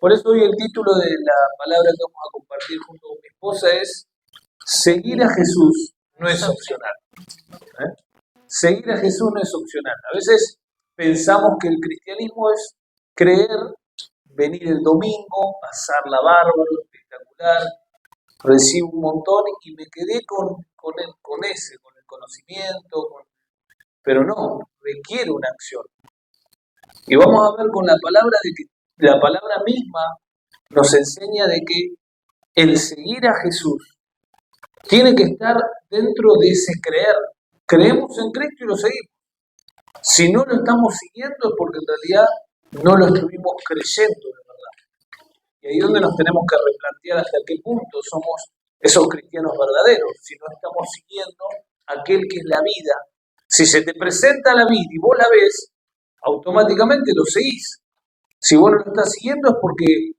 Por eso hoy el título de la palabra que vamos a compartir junto con mi esposa es seguir a Jesús no es opcional. Seguir a Jesús no es opcional. A veces pensamos que el cristianismo es creer, venir el domingo, pasarla bárbaro, espectacular, recibo un montón y me quedé con el conocimiento, pero no, requiere una acción. Y vamos a ver con la palabra de que la palabra misma nos enseña de que el seguir a Jesús tiene que estar dentro de ese creer. Creemos en Cristo y lo seguimos. Si no lo estamos siguiendo es porque en realidad no lo estuvimos creyendo de verdad. Y ahí es donde nos tenemos que replantear hasta qué punto somos esos cristianos verdaderos. Si no estamos siguiendo aquel que es la vida. Si se te presenta la vida y vos la ves, automáticamente lo seguís. Si vos no lo estás siguiendo es porque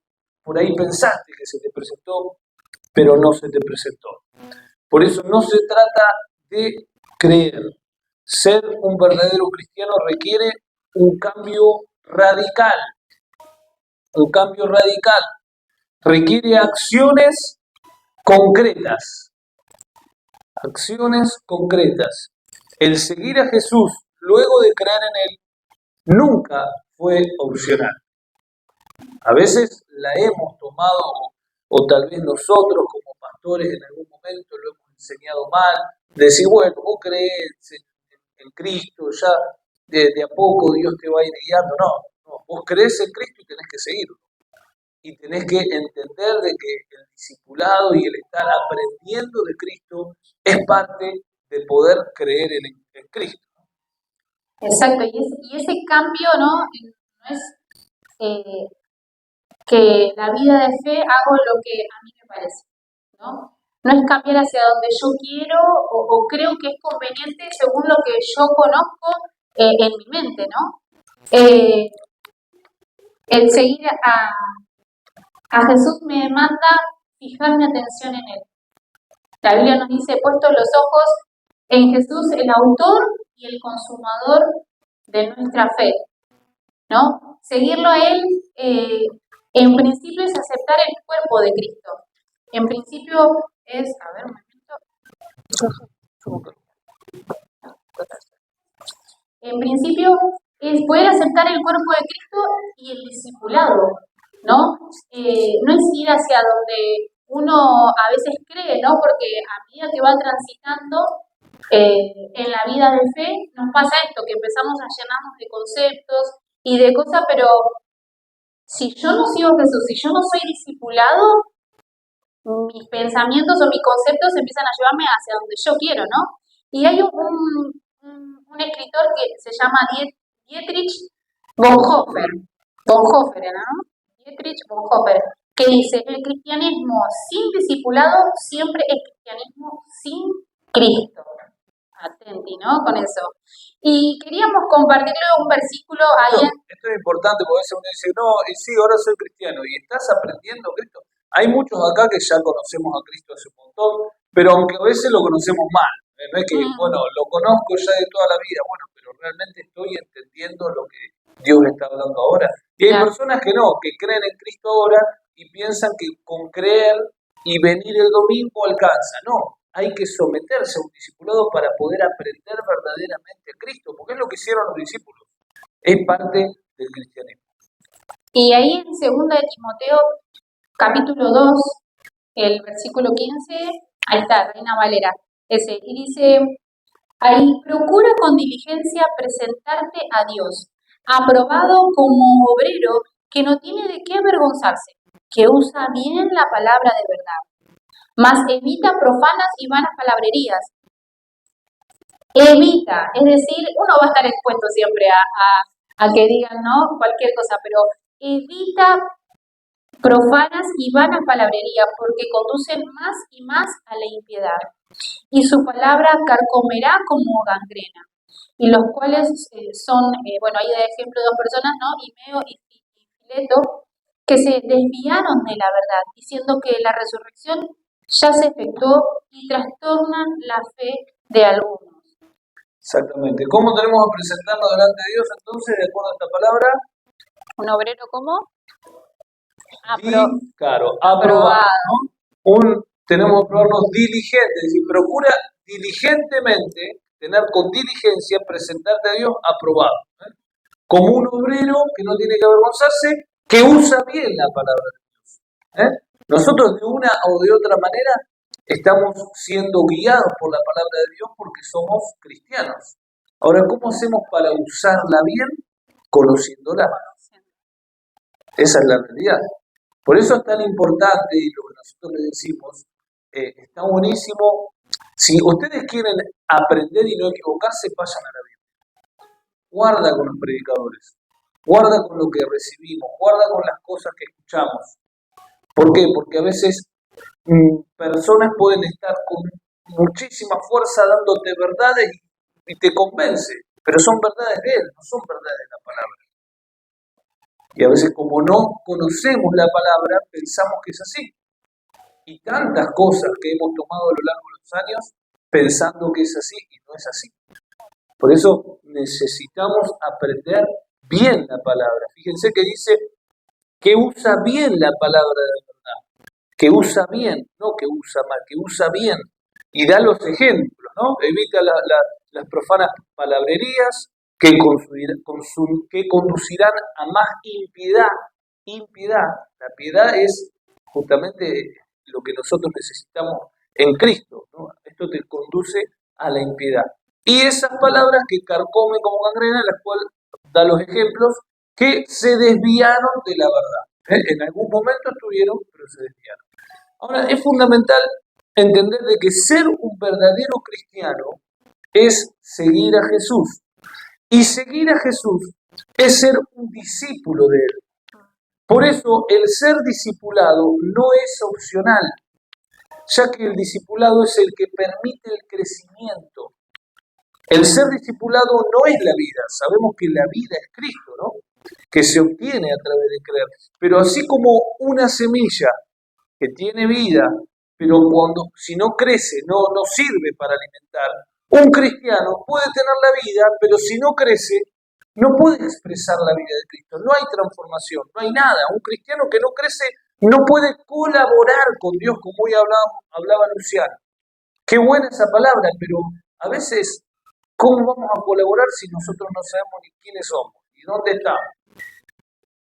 por ahí pensaste que se te presentó, pero no se te presentó. Por eso no se trata de creer. Ser un verdadero cristiano requiere un cambio radical. Un cambio radical. Requiere acciones concretas. Acciones concretas. El seguir a Jesús luego de creer en Él nunca fue opcional. A veces la hemos tomado, o tal vez nosotros como pastores en algún momento lo hemos enseñado mal, decir, bueno, vos crees en Cristo, ya de a poco Dios te va a ir guiando. No, vos crees en Cristo y tenés que seguirlo. Y tenés que entender de que el discipulado y el estar aprendiendo de Cristo es parte de poder creer en Cristo. Exacto, y ese cambio no es que la vida de fe hago lo que a mí me parece, ¿no? No es cambiar hacia donde yo quiero o creo que es conveniente según lo que yo conozco en mi mente, ¿no? El seguir a Jesús me demanda fijar mi atención en Él. La Biblia nos dice, puesto los ojos en Jesús, el autor y el consumador de nuestra fe, ¿no? Seguirlo a Él, en principio es aceptar el cuerpo de Cristo. En principio es, a ver un momento. En principio es poder aceptar el cuerpo de Cristo y el discipulado, ¿no? No es ir hacia donde uno a veces cree, ¿no? Porque a medida que va transitando en la vida de fe, nos pasa esto, que empezamos a llenarnos de conceptos y de cosas, pero si yo no sigo a Jesús, si yo no soy discipulado, mis pensamientos o mis conceptos empiezan a llevarme hacia donde yo quiero, ¿no? Y hay un escritor que se llama Dietrich Bonhoeffer, ¿no? Dietrich Bonhoeffer, que dice, el cristianismo sin discipulado siempre es cristianismo sin Cristo. Atenti, ¿no? Con eso. Y queríamos compartirle un versículo ahí. Esto es importante porque a veces uno dice, no, sí, ahora soy cristiano y estás aprendiendo Cristo. Hay muchos acá que ya conocemos a Cristo hace un montón, pero aunque a veces lo conocemos mal. No es que, bueno, lo conozco ya de toda la vida, bueno, pero realmente estoy entendiendo lo que Dios le está hablando ahora. Y hay personas que no, que creen en Cristo ahora y piensan que con creer y venir el domingo alcanza. No. Hay que someterse a un discipulado para poder aprender verdaderamente a Cristo, porque es lo que hicieron los discípulos. Es parte del cristianismo. Y ahí en 2 de Timoteo, capítulo 2, el versículo 15, ahí está, Reina Valera, ese, y dice, ahí, procura con diligencia presentarte a Dios, aprobado como obrero que no tiene de qué avergonzarse, que usa bien la palabra de verdad. Mas evita profanas y vanas palabrerías. Evita, es decir, uno va a estar expuesto siempre a que digan, ¿no? Cualquier cosa, pero evita profanas y vanas palabrerías porque conducen más y más a la impiedad. Y su palabra carcomerá como gangrena. Y los cuales son, bueno, ahí da ejemplo dos personas, ¿no? Himeo y Fileto, que se desviaron de la verdad, diciendo que la resurrección ya se efectuó y trastornan la fe de algunos. Exactamente. ¿Cómo tenemos que presentarnos delante de Dios entonces, de acuerdo a esta palabra? ¿Un obrero cómo? Aprobado, ¿no? Tenemos que probarnos diligentes, es decir, procura diligentemente, tener con diligencia, presentarte a Dios aprobado. Como un obrero que no tiene que avergonzarse, que usa bien la palabra de Dios. Nosotros de una o de otra manera estamos siendo guiados por la palabra de Dios porque somos cristianos. Ahora, ¿cómo hacemos para usarla bien? Conociéndola. Esa es la realidad. Por eso es tan importante, y lo que nosotros le decimos, está buenísimo. Si ustedes quieren aprender y no equivocarse, vayan a la Biblia. Guarda con los predicadores, guarda con lo que recibimos, guarda con las cosas que escuchamos. ¿Por qué? Porque a veces personas pueden estar con muchísima fuerza dándote verdades y te convence, pero son verdades de Él, no son verdades de la palabra. Y a veces como no conocemos la palabra, pensamos que es así. Y tantas cosas que hemos tomado a lo largo de los años pensando que es así y no es así. Por eso necesitamos aprender bien la palabra. Fíjense que dice que usa bien la palabra de la verdad. Que usa bien, no que usa mal, que usa bien. Y da los ejemplos, ¿no? Evita las profanas palabrerías que conducirán a más impiedad. Impiedad. La piedad es justamente lo que nosotros necesitamos en Cristo, ¿no? Esto te conduce a la impiedad. Y esas palabras que carcomen como gangrena, las cuales da los ejemplos, que se desviaron de la verdad. En algún momento estuvieron, pero se desviaron. Ahora, es fundamental entender de que ser un verdadero cristiano es seguir a Jesús. Y seguir a Jesús es ser un discípulo de Él. Por eso el ser discipulado no es opcional, ya que el discipulado es el que permite el crecimiento. El ser discipulado no es la vida, sabemos que la vida es Cristo, ¿no? Que se obtiene a través de creer. Pero así como una semilla que tiene vida, pero si no crece, no sirve para alimentar, un cristiano puede tener la vida, pero si no crece, no puede expresar la vida de Cristo. No hay transformación, no hay nada. Un cristiano que no crece no puede colaborar con Dios, como hoy hablaba Luciano. Qué buena esa palabra, pero a veces, ¿cómo vamos a colaborar si nosotros no sabemos ni quiénes somos y dónde estamos?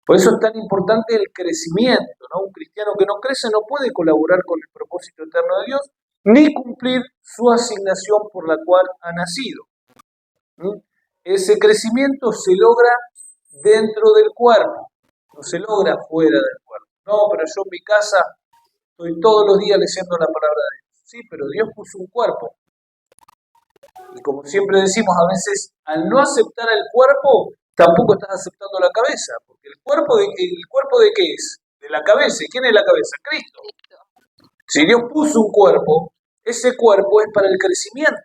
Por eso es tan importante el crecimiento, ¿no? Un cristiano que no crece no puede colaborar con el propósito eterno de Dios, ni cumplir su asignación por la cual ha nacido. Ese crecimiento se logra dentro del cuerpo, no se logra fuera del cuerpo. No, pero yo en mi casa estoy todos los días leyendo la palabra de Dios. Sí, pero Dios puso un cuerpo. Y como siempre decimos, a veces al no aceptar el cuerpo, tampoco estás aceptando la cabeza. Porque ¿el cuerpo de qué es? De la cabeza. ¿Y quién es la cabeza? Cristo. Si Dios puso un cuerpo, ese cuerpo es para el crecimiento.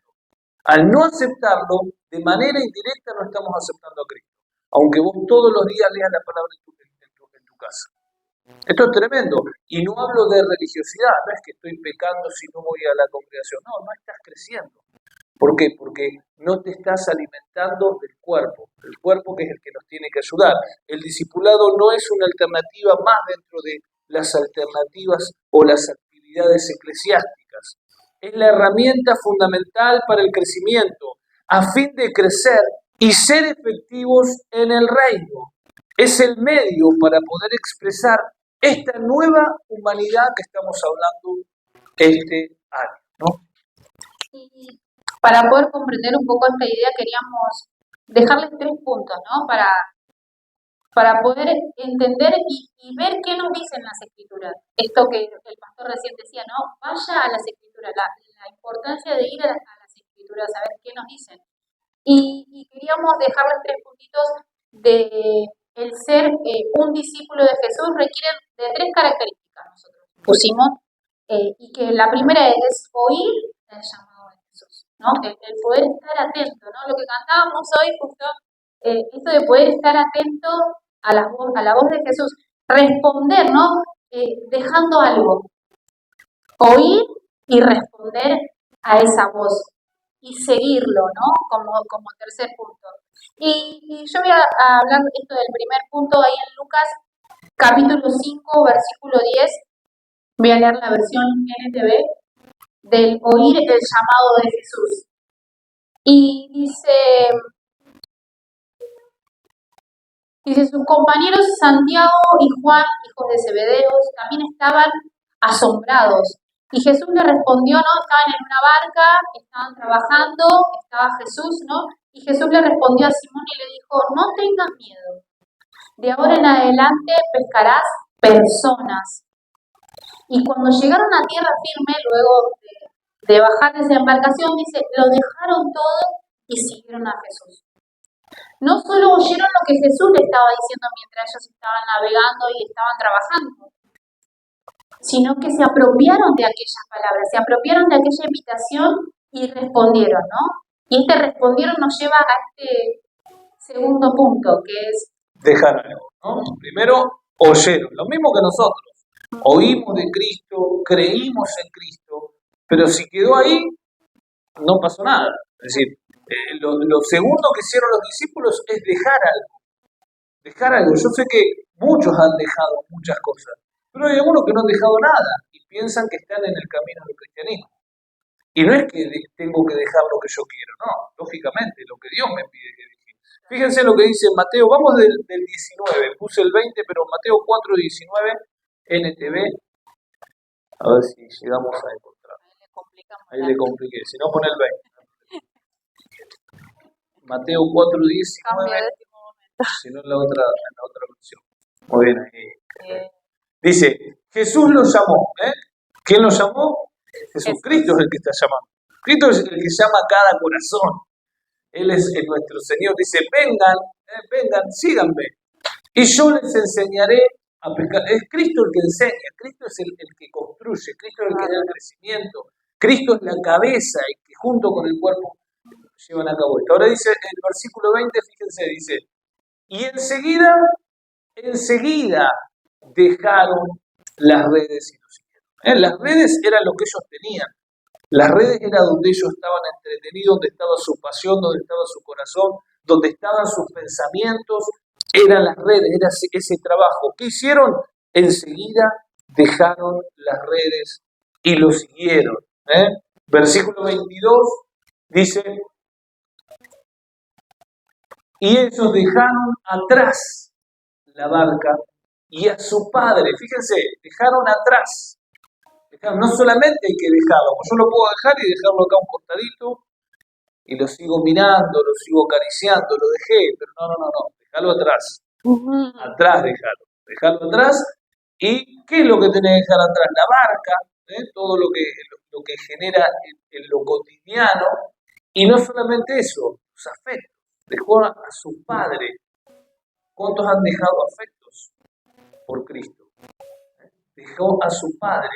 Al no aceptarlo, de manera indirecta no estamos aceptando a Cristo. Aunque vos todos los días leas la palabra en tu casa. Esto es tremendo. Y no hablo de religiosidad. No es que estoy pecando si no voy a la congregación. No estás creciendo. ¿Por qué? Porque no te estás alimentando del cuerpo. El cuerpo que es el que nos tiene que ayudar. El discipulado no es una alternativa más dentro de las alternativas o las actividades eclesiásticas. Es la herramienta fundamental para el crecimiento, a fin de crecer y ser efectivos en el reino. Es el medio para poder expresar esta nueva humanidad que estamos hablando este año, ¿no? Y para poder comprender un poco esta idea queríamos dejarles 3 puntos, ¿no? Para poder entender y ver qué nos dicen las escrituras. Esto que el pastor recién decía, ¿no? Vaya a las escrituras, la importancia de ir a las escrituras, a ver qué nos dicen. Y queríamos dejarles 3 puntitos de el ser un discípulo de Jesús requiere de 3 características. Nosotros pusimos, y que la primera es oír el llamado de Jesús, ¿no? El poder estar atento, ¿no? Lo que cantábamos hoy justo, esto de poder estar atento a la voz de Jesús, responder, ¿no? Dejando algo, oír y responder a esa voz y seguirlo, ¿no? Como tercer punto. Y yo voy a hablar esto del primer punto ahí en Lucas capítulo 5, versículo 10, voy a leer la versión NTV, del oír el llamado de Jesús. Y dice, sus compañeros Santiago y Juan, hijos de Zebedeo, también estaban asombrados. Y Jesús le respondió, ¿no? Estaban en una barca, estaban trabajando, estaba Jesús, ¿no? Y Jesús le respondió a Simón y le dijo, no tengas miedo. De ahora en adelante pescarás personas. Y cuando llegaron a tierra firme, luego de bajar de esa embarcación, dice, lo dejaron todo y siguieron a Jesús. No solo oyeron lo que Jesús le estaba diciendo mientras ellos estaban navegando y estaban trabajando, sino que se apropiaron de aquellas palabras, se apropiaron de aquella invitación y respondieron, ¿no? Y este respondieron nos lleva a este segundo punto, que es dejar algo, ¿no? Primero, oyeron, lo mismo que nosotros. Oímos de Cristo, creímos en Cristo, pero si quedó ahí, no pasó nada. Es decir, lo segundo que hicieron los discípulos es dejar algo. Dejar algo. Yo sé que muchos han dejado muchas cosas, pero hay algunos que no han dejado nada y piensan que están en el camino del cristianismo. Y no es que tengo que dejar lo que yo quiero, no, lógicamente, lo que Dios me pide que deje. Fíjense lo que dice Mateo, vamos del 19, puse el 20, pero Mateo 4, 19, NTV, a ver si llegamos a encontrar. Ahí le compliqué, si no pone el 20. Mateo 4, 19, si no en la otra versión. Muy bien, ahí. Dice, Jesús lo llamó, ¿Quién lo llamó? Jesucristo es el que está llamando. Cristo es el que llama a cada corazón. Él es nuestro Señor. Dice, vengan, síganme. Y yo les enseñaré a pescar. Es Cristo el que enseña. Cristo es el que construye. Cristo es el que da el crecimiento. Cristo es la cabeza y que junto con el cuerpo llevan a cabo esto. Ahora dice el versículo 20, fíjense, dice, y enseguida dejaron las redes y lo siguieron. Las redes eran lo que ellos tenían. Las redes era donde ellos estaban entretenidos, donde estaba su pasión, donde estaba su corazón, donde estaban sus pensamientos. Eran las redes, era ese trabajo. ¿Qué hicieron? Enseguida dejaron las redes y lo siguieron. Versículo 22 dice, y ellos dejaron atrás la barca y a su padre. Fíjense, dejaron atrás. No solamente hay que dejarlo, yo lo puedo dejar y dejarlo acá a un costadito y lo sigo mirando, lo sigo acariciando, lo dejé, pero no, déjalo atrás. Atrás déjalo atrás. ¿Y qué es lo que tenés que dejar atrás? La barca, todo lo que genera en lo cotidiano, y no solamente eso, los afectos. Dejó a su padre. ¿Cuántos han dejado afectos por Cristo? Dejó a su padre.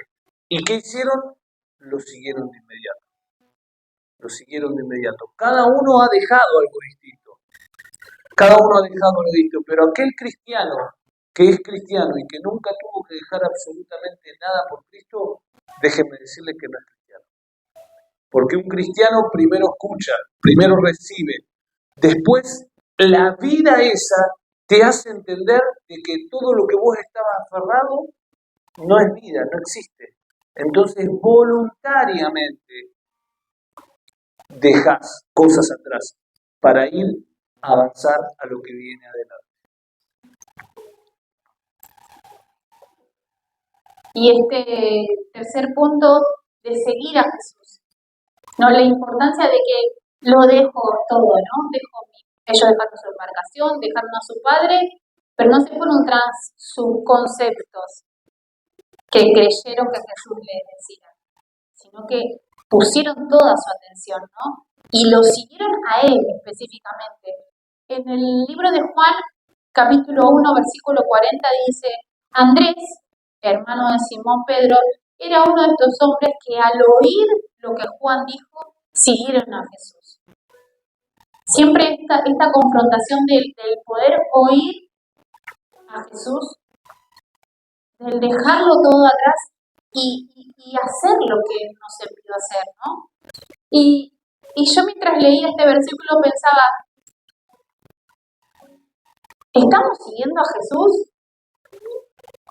¿Y qué hicieron? Lo siguieron de inmediato. Cada uno ha dejado algo distinto. Pero aquel cristiano que es cristiano y que nunca tuvo que dejar absolutamente nada por Cristo, déjenme decirle que no es cristiano. Porque un cristiano primero escucha, primero recibe, después la vida esa te hace entender de que todo lo que vos estabas aferrado no es vida, no existe. Entonces, voluntariamente dejas cosas atrás para ir a avanzar a lo que viene adelante. Y este tercer punto de seguir a Jesús, ¿no? La importancia de que lo dejo todo, ¿no? Ellos dejaron su embarcación, dejaron a su padre, pero no se fueron tras sus conceptos que creyeron que Jesús les decía, sino que pusieron toda su atención, ¿no? Y lo siguieron a él específicamente. En el libro de Juan, capítulo 1, versículo 40, dice, Andrés, hermano de Simón Pedro, era uno de estos hombres que al oír lo que Juan dijo, siguieron a Jesús. Siempre esta confrontación del poder oír a Jesús, del dejarlo todo atrás y hacer lo que nos envió a hacer, ¿no? Y yo mientras leía este versículo pensaba, ¿estamos siguiendo a Jesús?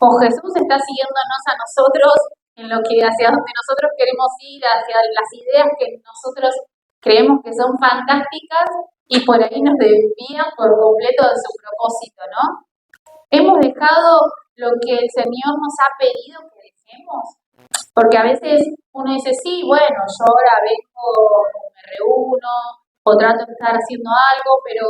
o Jesús está siguiéndonos a nosotros en lo que hacia donde nosotros queremos ir, hacia las ideas que nosotros creemos que son fantásticas y por ahí nos desvían por completo de su propósito, ¿no? ¿Hemos dejado lo que el Señor nos ha pedido que dejemos? Porque a veces uno dice, sí, bueno, yo ahora vengo, me reúno, o trato de estar haciendo algo, pero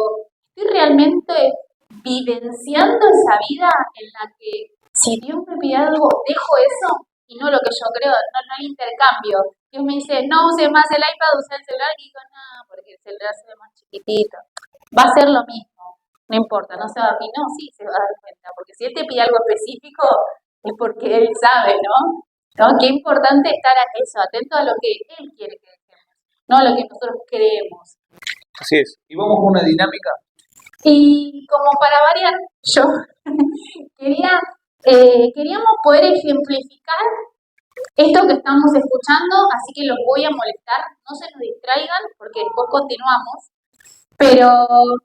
estoy realmente vivenciando esa vida en la que si Dios me pide algo, dejo eso y no lo que yo creo, no hay intercambio. Dios me dice, no use más el iPad, use el celular, y digo, no, porque el celular se ve más chiquitito. Va a ser lo mismo, no importa, no se va a mí, no, sí, se va a dar cuenta, porque si Él te pide algo específico, es porque Él sabe, ¿no? ¿No? Qué importante estar a eso, atento a lo que Él quiere que dejemos, no a lo que nosotros creemos. Así es. Y vamos con una dinámica. Y como para variar, yo queríamos poder ejemplificar esto que estamos escuchando, así que los voy a molestar, no se nos distraigan porque después continuamos, pero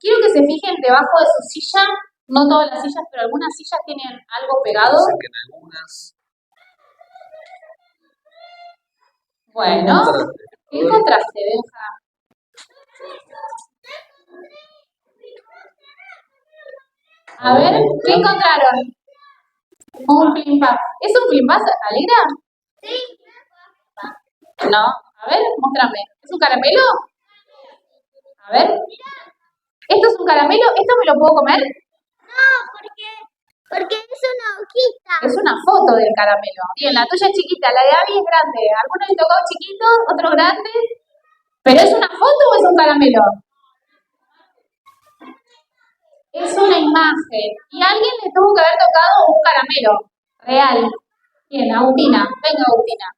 quiero que se fijen debajo de su silla, no todas las sillas, pero algunas sillas tienen algo pegado. Sé que en algunas. Bueno, ¿qué encontraste, Benja? A ver, ¿qué encontraron? Un flimpap. ¿Es un flimpap, Alegra? Sí. No, a ver, muéstrame. ¿Es un caramelo? A ver. ¿Esto es un caramelo? ¿Esto me lo puedo comer? No, porque es una hojita. Es una foto del caramelo. Bien, la tuya es chiquita, la de Abby es grande. Algunos le tocó chiquito, otro grande. ¿Pero es una foto o es un caramelo? Es una imagen. Y a alguien le tuvo que haber tocado un caramelo real. Bien, Agustina. Venga, Agustina.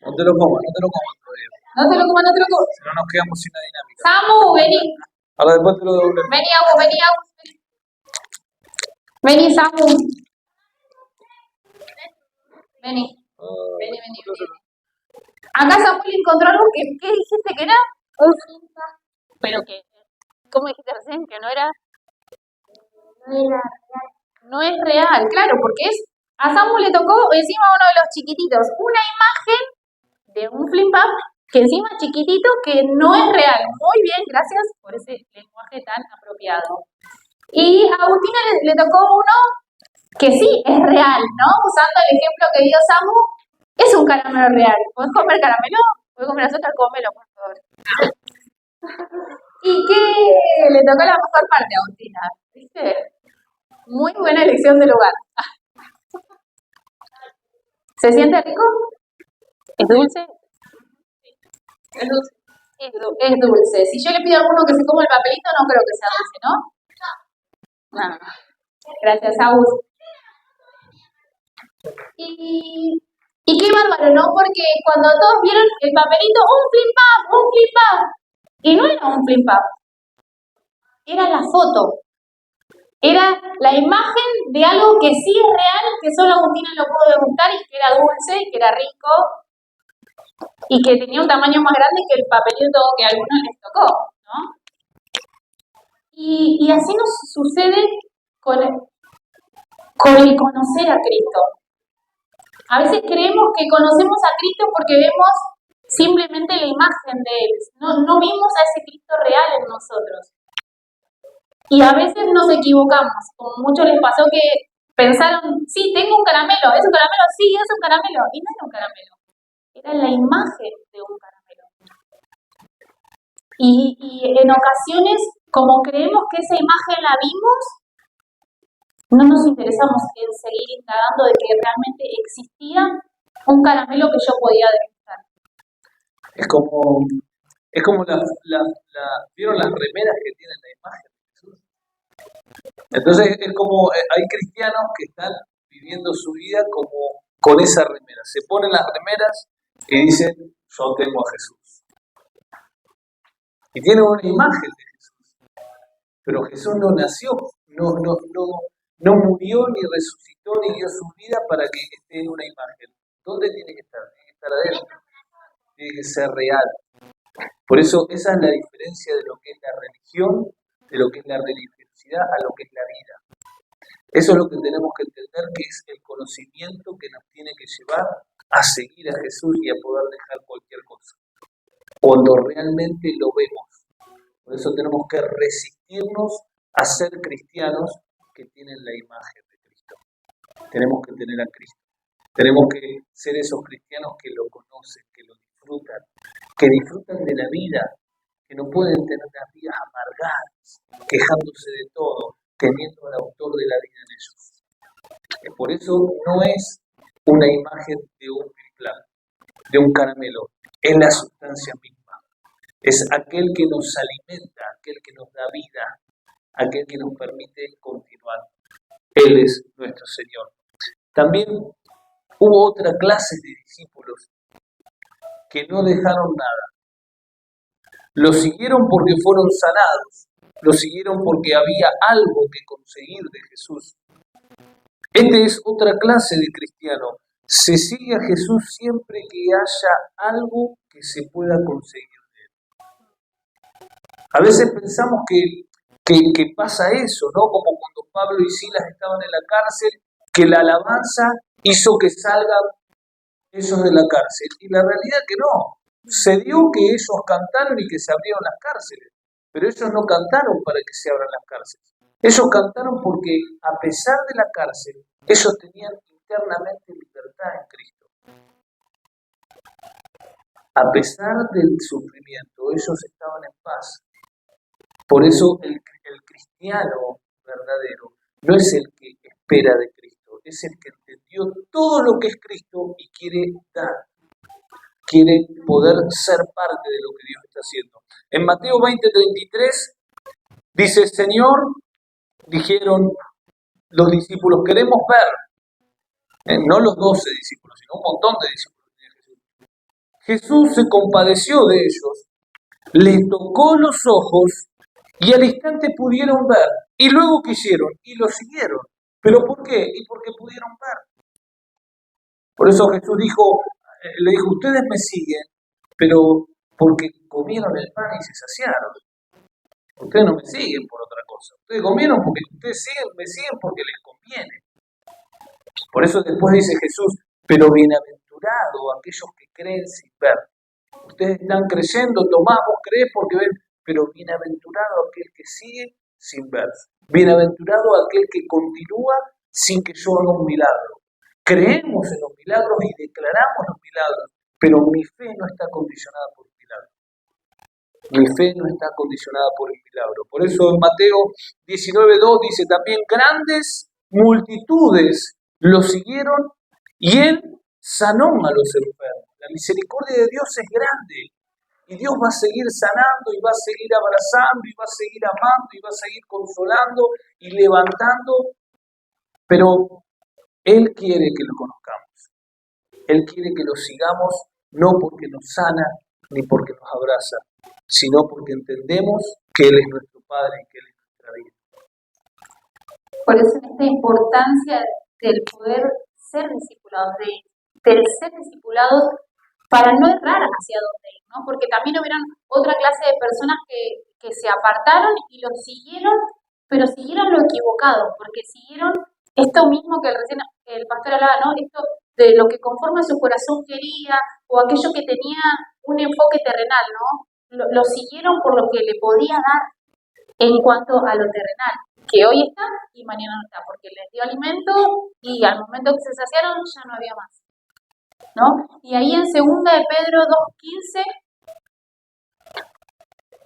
No te lo comas todavía. No te lo comas, no te lo comas. Si no nos quedamos sin la dinámica. Samu, vení. Ahora después te lo devuelvo. Vení, Agus, vení, Agus. Vení, Samu. Vení. Vení. Acá Samuel encontró algo que, ¿qué dijiste que era? Un flimpap. Pero que, ¿cómo dijiste recién? Que no era. No es real, claro, porque a Samu le tocó encima uno de los chiquititos, una imagen de un flimpap que encima es chiquitito que no es real. Muy bien, gracias por ese lenguaje tan apropiado. Y a Agustina le tocó uno que sí es real, ¿no? Usando el ejemplo que dio Samu, es un caramelo real. ¿Puedes comer caramelo? ¿Puedes comer azúcar? Cómelo, por favor. ¿Y qué le tocó la mejor parte a Agustina? ¿Viste? Muy buena elección de lugar. ¿Se siente rico? ¿Es dulce? Es dulce. Es dulce. Si yo le pido a alguno que se coma el papelito, no creo que sea dulce, ¿no? No. Gracias, Agus. Y qué bárbaro, ¿no? Porque cuando todos vieron el papelito, un flimpap. Y no era un flimpap. Era la foto. Era la imagen de algo que sí es real, que solo Agustina lo pudo degustar y que era dulce, y que era rico, y que tenía un tamaño más grande que el papelito que a algunos les tocó, ¿no? Y así nos sucede con el conocer a Cristo. A veces creemos que conocemos a Cristo porque vemos simplemente la imagen de Él. No vimos a ese Cristo real en nosotros. Y a veces nos equivocamos, como muchos les pasó que pensaron, sí, tengo un caramelo, ¿es un caramelo? Sí, es un caramelo. Y no era un caramelo, era la imagen de un caramelo. Y en ocasiones, como creemos que esa imagen la vimos, no nos interesamos en seguir indagando de que realmente existía un caramelo que yo podía degustar. Es como ¿vieron las remeras que tienen la imagen de Jesús? Entonces es como, hay cristianos que están viviendo su vida como con esa remera. Se ponen las remeras y dicen, yo tengo a Jesús. Y tienen una imagen de Jesús. Pero Jesús no nació, no murió, ni resucitó, ni dio su vida para que esté en una imagen. ¿Dónde tiene que estar? Tiene que estar adentro. Tiene que ser real. Por eso esa es la diferencia de lo que es la religión, de lo que es la religiosidad, a lo que es la vida. Eso es lo que tenemos que entender, que es el conocimiento que nos tiene que llevar a seguir a Jesús y a poder dejar cualquier cosa. Cuando realmente lo vemos. Por eso tenemos que resistirnos a ser cristianos que tienen la imagen de Cristo. Tenemos que tener a Cristo. Tenemos que ser esos cristianos que lo conocen, que lo disfrutan, que disfrutan de la vida, que no pueden tener las vidas amargadas, quejándose de todo, teniendo al autor de la vida en ellos. Por eso no es una imagen de un plan, de un caramelo, es la sustancia misma. Es aquel que nos alimenta, aquel que nos da vida, aquel que nos permite continuar. Él es nuestro Señor. También hubo otra clase de discípulos que no dejaron nada. Lo siguieron porque fueron sanados, lo siguieron porque había algo que conseguir de Jesús. Esta es otra clase de cristiano. Se sigue a Jesús siempre que haya algo que se pueda conseguir de él. A veces pensamos que pasa eso, ¿no? Como cuando Pablo y Silas estaban en la cárcel, que la alabanza hizo que salgan ellos de la cárcel. Y la realidad es que no. Se dio que ellos cantaron y que se abrieron las cárceles, pero ellos no cantaron para que se abran las cárceles. Ellos cantaron porque a pesar de la cárcel, ellos tenían internamente libertad en Cristo. A pesar del sufrimiento, ellos estaban en paz. Por eso el cristiano verdadero no es el que espera de Cristo, es el que entendió todo lo que es Cristo y quiere dar. Quiere poder ser parte de lo que Dios está haciendo. En Mateo 20:33 dice, Señor, dijeron los discípulos, queremos ver, no los 12 discípulos, sino un montón de discípulos de Jesús. Jesús se compadeció de ellos, les tocó los ojos y al instante pudieron ver. Y luego ¿qué hicieron? Y lo siguieron. ¿Pero por qué? Y porque pudieron ver. Por eso Jesús le dijo, ustedes me siguen, pero porque comieron el pan y se saciaron. Ustedes no me siguen por otra cosa. Ustedes comieron porque me siguen porque les conviene. Por eso después dice Jesús, pero bienaventurado aquellos que creen sin ver. Ustedes están creyendo, tomamos, creen porque ven, pero bienaventurado aquel que sigue sin ver. Bienaventurado aquel que continúa sin que yo haga un milagro. Creemos en los milagros y declaramos los milagros, pero mi fe no está condicionada por el milagro. Mi fe no está condicionada por el milagro. Por eso en Mateo 19:2 dice también, grandes multitudes lo siguieron y él sanó a los enfermos. La misericordia de Dios es grande y Dios va a seguir sanando y va a seguir abrazando y va a seguir amando y va a seguir consolando y levantando, pero Él quiere que lo conozcamos. Él quiere que lo sigamos no porque nos sana ni porque nos abraza, sino porque entendemos que Él es nuestro Padre y que Él es nuestra vida. Por eso esta importancia del poder ser discipulados, del ser discipulados para no errar hacia dónde ir, ¿no? Porque también hubieron otra clase de personas que se apartaron y lo siguieron, pero siguieron lo equivocado, porque siguieron esto mismo que recién el pastor hablaba, ¿no? Esto de lo que conforme a su corazón quería, o aquello que tenía un enfoque terrenal, ¿no? Lo siguieron por lo que le podía dar en cuanto a lo terrenal, que hoy está y mañana no está, porque les dio alimento y al momento que se saciaron ya no había más, ¿no? Y ahí en 2 de Pedro 2:15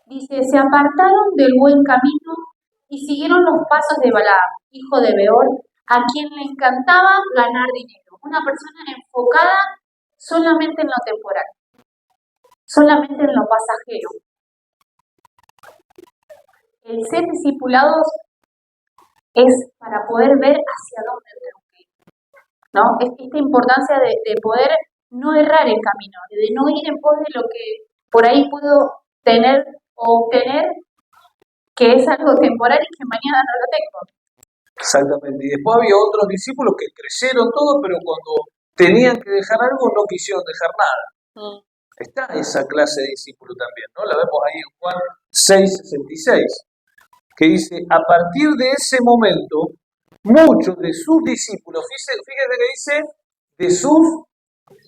dice, se apartaron del buen camino y siguieron los pasos de Balaam, hijo de Beor, a quien le encantaba ganar dinero. Una persona enfocada solamente en lo temporal, solamente en lo pasajero. El ser discipulados es para poder ver hacia dónde tenemos que ir, ¿no? Es esta importancia de poder no errar el camino, de no ir en pos de lo que por ahí puedo tener o obtener, que es algo temporal y que mañana no lo tengo. Exactamente. Y después había otros discípulos que creyeron todo, pero cuando tenían que dejar algo no quisieron dejar nada. Está esa clase de discípulo también, ¿no? La vemos ahí en Juan 6:66, que dice, a partir de ese momento, muchos de sus discípulos, fíjese que dice de sus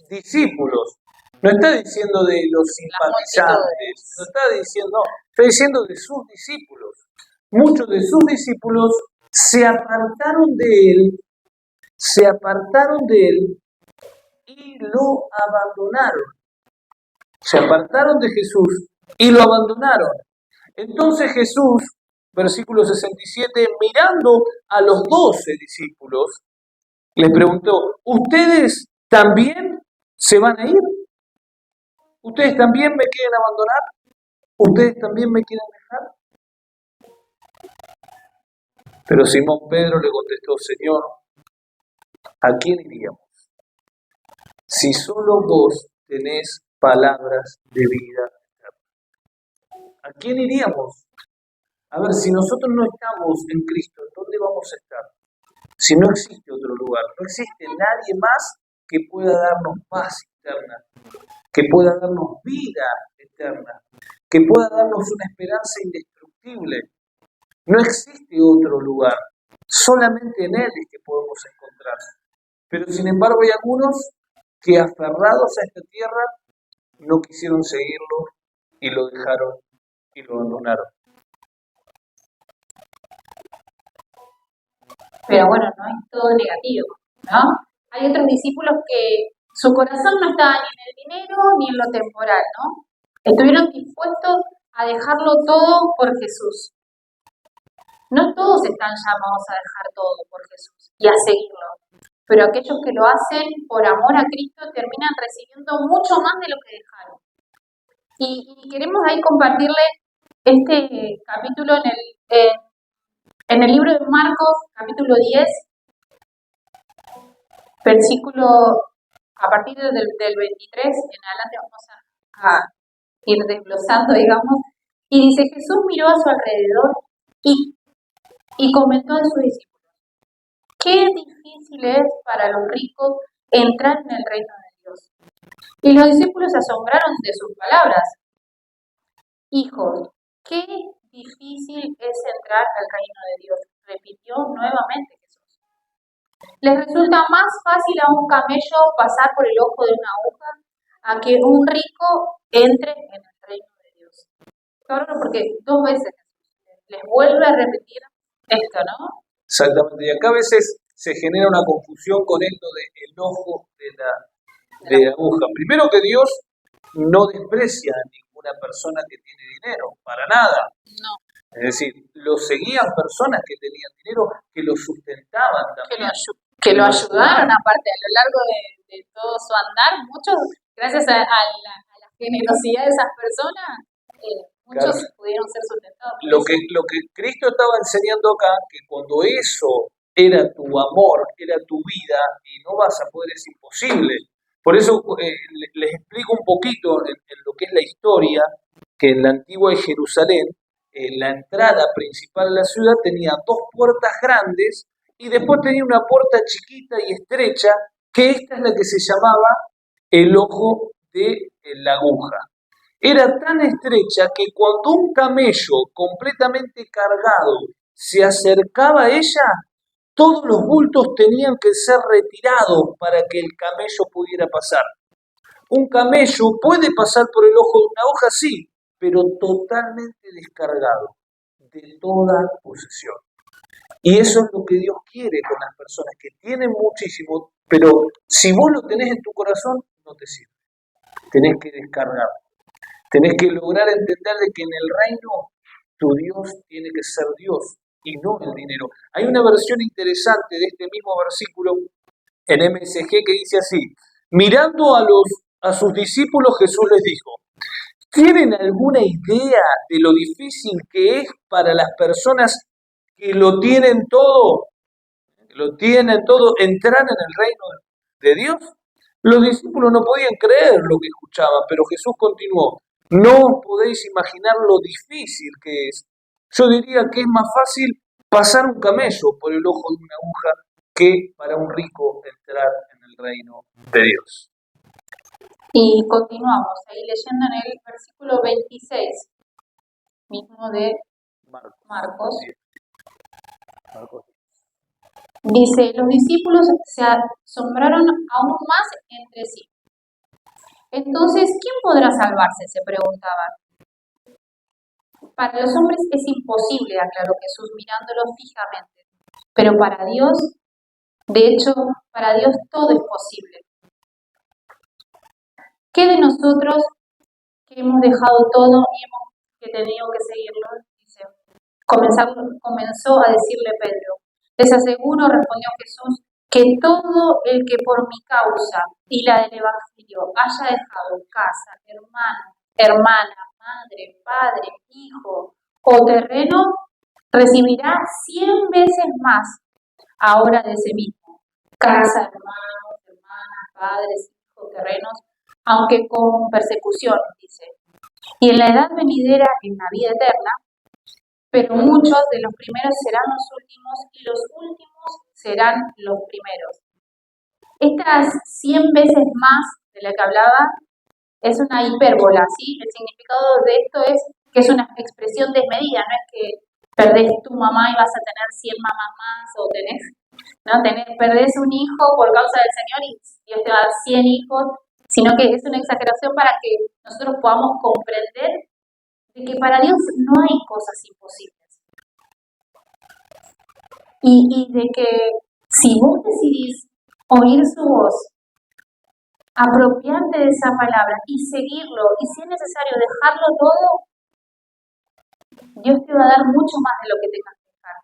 discípulos, no está diciendo de los simpatizantes, no está diciendo, está diciendo de sus discípulos. Muchos de sus discípulos se apartaron de él y lo abandonaron. Se apartaron de Jesús y lo abandonaron. Entonces Jesús, versículo 67, mirando a los 12 discípulos, les preguntó, ¿ustedes también se van a ir? ¿Ustedes también me quieren abandonar? ¿Ustedes también me quieren dejar? Pero Simón Pedro le contestó, Señor, ¿a quién iríamos? Si solo vos tenés palabras de vida eterna. ¿A quién iríamos? A ver, si nosotros no estamos en Cristo, ¿en dónde vamos a estar? Si no existe otro lugar, no existe nadie más que pueda darnos paz eterna, que pueda darnos vida eterna, que pueda darnos una esperanza indestructible. No existe otro lugar, solamente en Él es que podemos encontrar. Pero sin embargo hay algunos que aferrados a esta tierra no quisieron seguirlo y lo dejaron y lo abandonaron. Pero bueno, no es todo negativo, ¿no? Hay otros discípulos que su corazón no estaba ni en el dinero ni en lo temporal, ¿no? Estuvieron dispuestos a dejarlo todo por Jesús. No todos están llamados a dejar todo por Jesús y a seguirlo, pero aquellos que lo hacen por amor a Cristo terminan recibiendo mucho más de lo que dejaron. Y queremos ahí compartirle este capítulo en el libro de Marcos, capítulo 10, versículo a partir del 23 en adelante vamos a ir desglosando, digamos, y dice, Jesús miró a su alrededor y comentó a sus discípulos, qué difícil es para los ricos entrar en el reino de Dios. Y los discípulos se asombraron de sus palabras. Hijos, qué difícil es entrar al reino de Dios, repitió nuevamente Jesús. Les resulta más fácil a un camello pasar por el ojo de una aguja a que un rico entre en el reino de Dios. Claro, porque 2 veces les vuelve a repetir esto, ¿no? Exactamente, y acá a veces se genera una confusión con esto del ojo de la aguja. Primero que Dios no desprecia a ninguna persona que tiene dinero, para nada. No. Es decir, lo seguían personas que tenían dinero, que lo sustentaban también. Que lo ayudaron, aparte, a lo largo de todo su andar, muchos, gracias a la generosidad de esas personas, muchos pudieron ser sustentados. Lo que Cristo estaba enseñando acá, que cuando eso era tu amor, era tu vida, y no vas a poder, es imposible. Por eso les explico un poquito en lo que es la historia, que en la antigua Jerusalén, la entrada principal de la ciudad tenía 2 puertas grandes y después tenía una puerta chiquita y estrecha, que esta es la que se llamaba el ojo de la aguja. Era tan estrecha que cuando un camello completamente cargado se acercaba a ella, todos los bultos tenían que ser retirados para que el camello pudiera pasar. Un camello puede pasar por el ojo de una aguja, sí, pero totalmente descargado de toda posesión. Y eso es lo que Dios quiere con las personas que tienen muchísimo, pero si vos lo tenés en tu corazón, no te sirve. Tenés que descargarlo. Tenés que lograr entender de que en el reino tu Dios tiene que ser Dios y no el dinero. Hay una versión interesante de este mismo versículo en MSG que dice así: mirando a sus discípulos, Jesús les dijo, ¿tienen alguna idea de lo difícil que es para las personas que lo tienen todo? Entrar en el reino de Dios. Los discípulos no podían creer lo que escuchaban, pero Jesús continuó, no os podéis imaginar lo difícil que es. Yo diría que es más fácil pasar un camello por el ojo de una aguja que para un rico entrar en el reino de Dios. Y continuamos ahí leyendo en el versículo 26, mismo de Marcos. Dice, los discípulos se asombraron aún más entre sí. Entonces, ¿quién podrá salvarse?, se preguntaban. Para los hombres es imposible, aclaró Jesús mirándolos fijamente, pero para Dios, de hecho, para Dios todo es posible. ¿Qué de nosotros que hemos dejado todo y hemos que tenido que seguirlo? Dice, comenzó a decirle Pedro. Les aseguro, respondió Jesús, que todo el que por mi causa y la del Evangelio haya dejado casa, hermano, hermana, madre, padre, hijo o terreno, recibirá 100 veces más ahora de ese mismo. Casa, hermanos, hermanas, padres, hijos, terrenos, aunque con persecución, dice. Y en la edad venidera, en la vida eterna, pero muchos de los primeros serán los últimos y los últimos serán los primeros. Estas 100 veces más de la que hablaba es una hipérbola, ¿sí? El significado de esto es que es una expresión desmedida, no es que perdés tu mamá y vas a tener 100 mamás más o perdés un hijo por causa del Señor y Dios te va a dar 100 hijos, sino que es una exageración para que nosotros podamos comprender de que para Dios no hay cosas imposibles. Y de que si vos decidís oír su voz, apropiarte de esa palabra y seguirlo, y si es necesario dejarlo todo, Dios te va a dar mucho más de lo que tengas que dejar.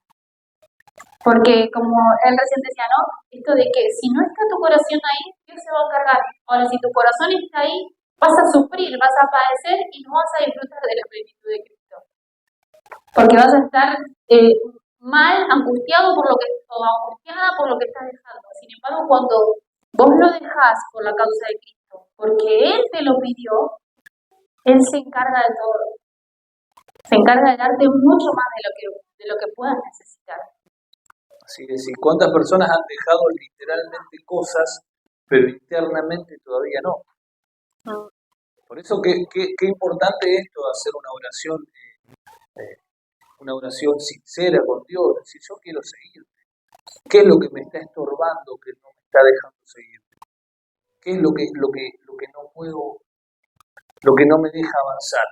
Porque como él recién decía, ¿no? Esto de que si no está tu corazón ahí, Dios se va a encargar. Ahora, si tu corazón está ahí, vas a sufrir, vas a padecer y no vas a disfrutar de la plenitud de Cristo. Porque vas a estar mal, angustiada por lo que estás dejando. Sin embargo, cuando vos lo dejás por la causa de Cristo, porque Él te lo pidió, Él se encarga de todo. Se encarga de darte mucho más de lo que puedas necesitar. Así es, y cuántas personas han dejado literalmente cosas, pero internamente todavía no. Por eso qué importante es esto de hacer una oración sincera con Dios, decir yo quiero seguirte. ¿Qué es lo que me está estorbando, que no me está dejando seguirte? ¿Qué es lo que no puedo, lo que no me deja avanzar?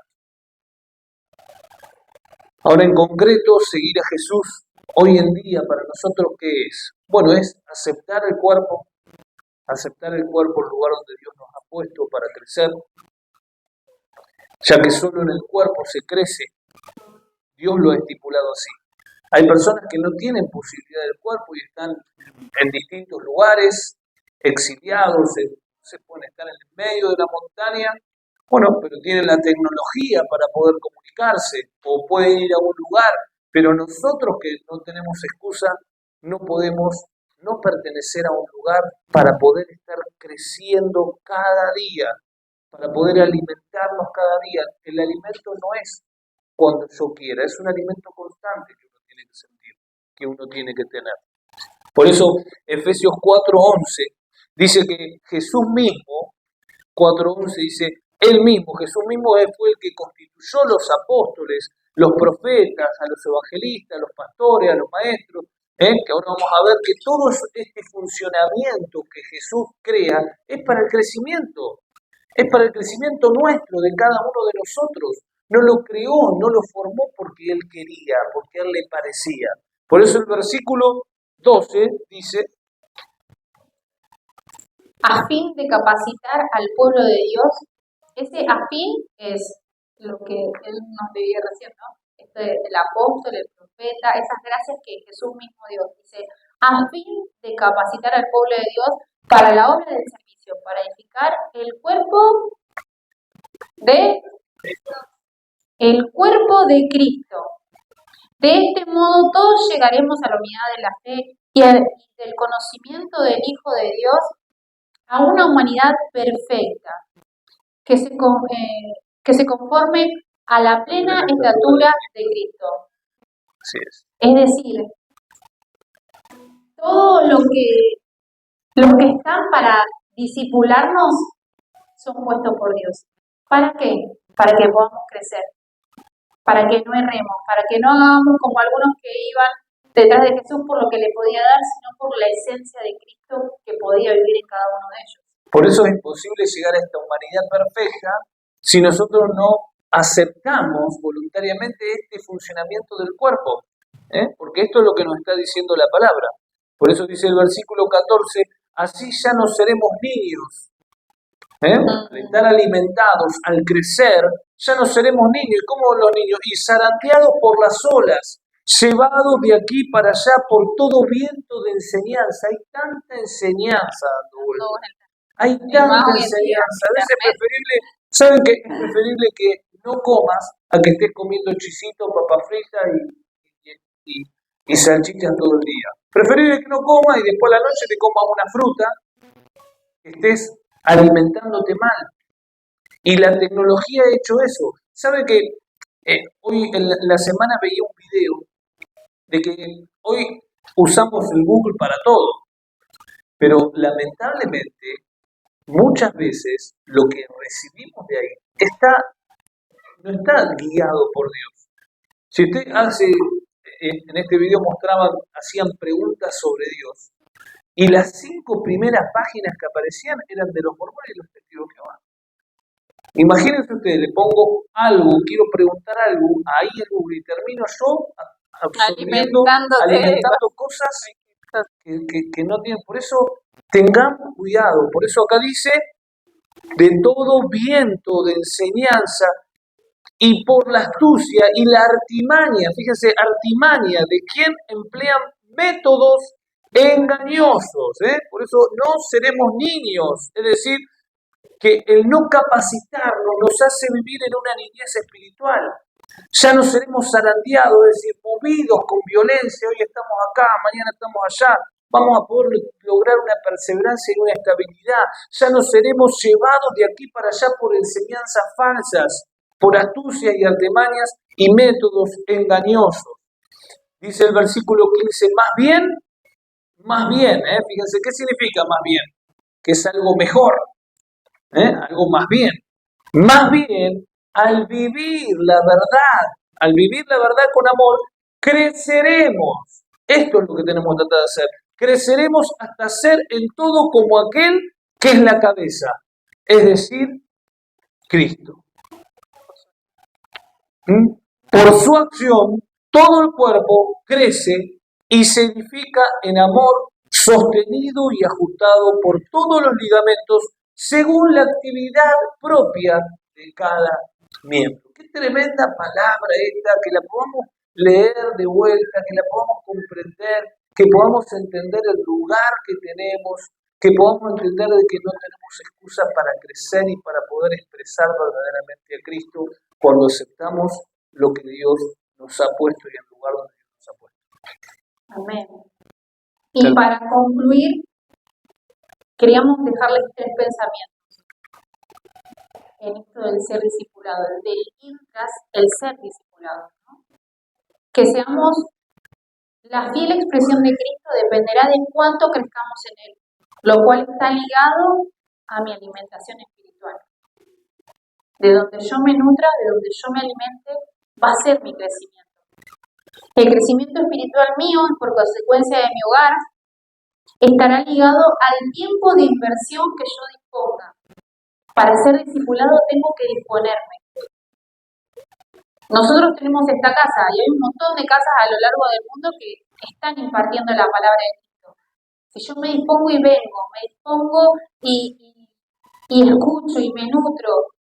Ahora en concreto, seguir a Jesús hoy en día para nosotros, ¿qué es? Bueno, es aceptar el cuerpo, el lugar donde Dios nos ha puesto para crecer, ya que solo en el cuerpo se crece. Dios lo ha estipulado así. Hay personas que no tienen posibilidad del cuerpo y están en distintos lugares, exiliados, se pueden estar en el medio de la montaña, bueno, pero tienen la tecnología para poder comunicarse o pueden ir a un lugar, pero nosotros que no tenemos excusa, no podemos no pertenecer a un lugar para poder estar creciendo cada día, para poder alimentarnos cada día. El alimento no es cuando yo quiera, es un alimento constante que uno tiene que sentir, que uno tiene que tener. Por eso Efesios 4:11 dice que Jesús mismo, 4:11 dice, Jesús mismo fue el que constituyó los apóstoles, los profetas, a los evangelistas, a los pastores, a los maestros, que ahora vamos a ver que todo este funcionamiento que Jesús crea es para el crecimiento nuestro, de cada uno de nosotros. No lo creó, no lo formó porque Él quería, porque a Él le parecía. Por eso el versículo 12 dice, a fin de capacitar al pueblo de Dios. Ese a fin es lo que Él nos debía recién, ¿no? Esto del apóstol, el profeta, esas gracias que Jesús mismo dio. Dice, a fin de capacitar al pueblo de Dios para la obra del servicio, para edificar el cuerpo de Cristo. De este modo todos llegaremos a la unidad de la fe y del conocimiento del Hijo de Dios, a una humanidad perfecta, que se conforme a la plena estatura de Cristo. Así es. Es decir, todo los que están para discipularnos son puestos por Dios. ¿Para qué? Para que podamos crecer, para que no erremos, para que no hagamos como algunos que iban detrás de Jesús por lo que le podía dar, sino por la esencia de Cristo que podía vivir en cada uno de ellos. Por eso es imposible llegar a esta humanidad perfecta si nosotros no aceptamos voluntariamente este funcionamiento del cuerpo, porque esto es lo que nos está diciendo la palabra. Por eso dice el versículo 14, así ya no seremos niños. Al estar alimentados, al crecer, ya no seremos niños. ¿Cómo los niños? Y zarandeados por las olas, llevados de aquí para allá por todo viento de enseñanza. Hay tanta enseñanza dando vueltas. Hay tanta enseñanza. A veces es preferible, ¿saben qué? Es preferible que no comas a que estés comiendo chisito, papa frita y salchichas todo el día. Preferible que no comas y después a la noche te comas una fruta, que estés alimentándote mal. Y la tecnología ha hecho eso. ¿Sabe que hoy en la semana veía un video de que hoy usamos el Google para todo, pero lamentablemente muchas veces lo que recibimos de ahí no está guiado por Dios. Si usted en este video hacían preguntas sobre Dios, y las 5 primeras páginas que aparecían eran de los mormones y los testigos de Jehová. Imagínense ustedes, le pongo algo, quiero preguntar algo, ahí en Google, y termino yo alimentando cosas que no tienen. Por eso tengamos cuidado. Por eso acá dice, de todo viento de enseñanza y por la astucia y la artimaña, fíjense, artimaña, de quien emplean métodos engañosos. Por eso no seremos niños, es decir, que el no capacitarnos nos hace vivir en una niñez espiritual. Ya no seremos zarandeados, es decir, movidos con violencia, hoy estamos acá, mañana estamos allá, vamos a poder lograr una perseverancia y una estabilidad. Ya no seremos llevados de aquí para allá por enseñanzas falsas, por astucias y artimañas y métodos engañosos. Dice el versículo 15, más bien, fíjense, ¿qué significa más bien? Que es algo mejor, algo más bien. Más bien, al vivir la verdad con amor, creceremos. Esto es lo que tenemos que tratar de hacer. Creceremos hasta ser en todo como aquel que es la cabeza, es decir, Cristo. Por su acción, todo el cuerpo crece y se edifica en amor, sostenido y ajustado por todos los ligamentos según la actividad propia de cada miembro. Qué tremenda palabra esta, que la podamos leer de vuelta, que la podamos comprender, que podamos entender el lugar que tenemos, que podamos entender de que no tenemos excusa para crecer y para poder expresar verdaderamente a Cristo cuando aceptamos lo que Dios nos ha puesto y el lugar donde Dios nos ha puesto. Amén. Y para concluir, queríamos dejarles 3 pensamientos en esto del ser discipulado, del ir tras el ser discipulado, ¿no? Que seamos la fiel expresión de Cristo dependerá de cuánto crezcamos en Él, lo cual está ligado a mi alimentación espiritual. De donde yo me nutra, de donde yo me alimente, va a ser mi crecimiento. El crecimiento espiritual mío, por consecuencia de mi hogar, estará ligado al tiempo de inversión que yo disponga. Para ser discipulado tengo que disponerme. Nosotros tenemos esta casa y hay un montón de casas a lo largo del mundo que están impartiendo la palabra de Cristo. Si yo me dispongo y vengo, me dispongo y escucho y me nutro,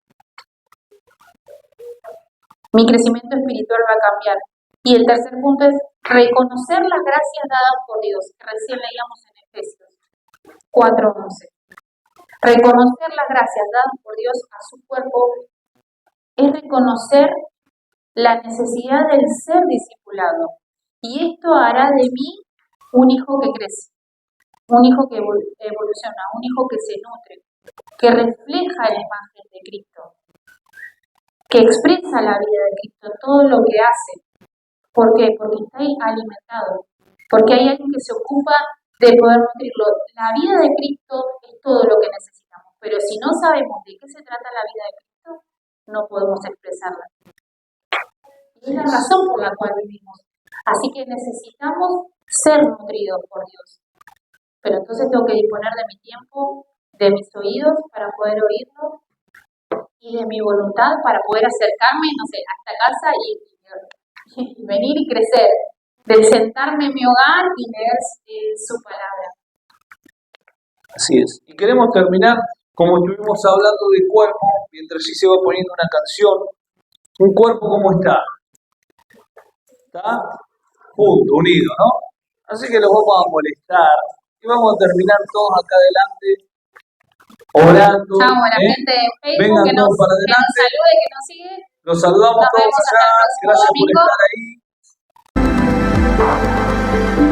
mi crecimiento espiritual va a cambiar. Y el tercer punto es reconocer las gracias dadas por Dios, que recién leíamos en Efesios 4:11. Reconocer las gracias dadas por Dios a su cuerpo es reconocer la necesidad del ser discipulado. Y esto hará de mí un hijo que crece, un hijo que evoluciona, un hijo que se nutre, que refleja la imagen de Cristo, que expresa la vida de Cristo, todo lo que hace. ¿Por qué? Porque está ahí alimentado, porque hay alguien que se ocupa de poder nutrirlo. La vida de Cristo es todo lo que necesitamos, pero si no sabemos de qué se trata la vida de Cristo, no podemos expresarla. Y es la razón por la cual vivimos. Así que necesitamos ser nutridos por Dios. Pero entonces tengo que disponer de mi tiempo, de mis oídos para poder oírlo y de mi voluntad para poder acercarme, no sé, a esta casa y venir y crecer, de sentarme en mi hogar y leer su palabra. Así es. Y queremos terminar, como estuvimos hablando del cuerpo, mientras sí se va poniendo una canción. Un cuerpo, ¿cómo está? Está junto, unido, ¿no? Así que los vamos a molestar y vamos a terminar todos acá adelante orando. Chao, la gente de Facebook Vengan que nos todos para adelante. salude, que nos sigue. Los saludamos Nos todos vemos hasta acá. el próximo Gracias por domingo. estar ahí.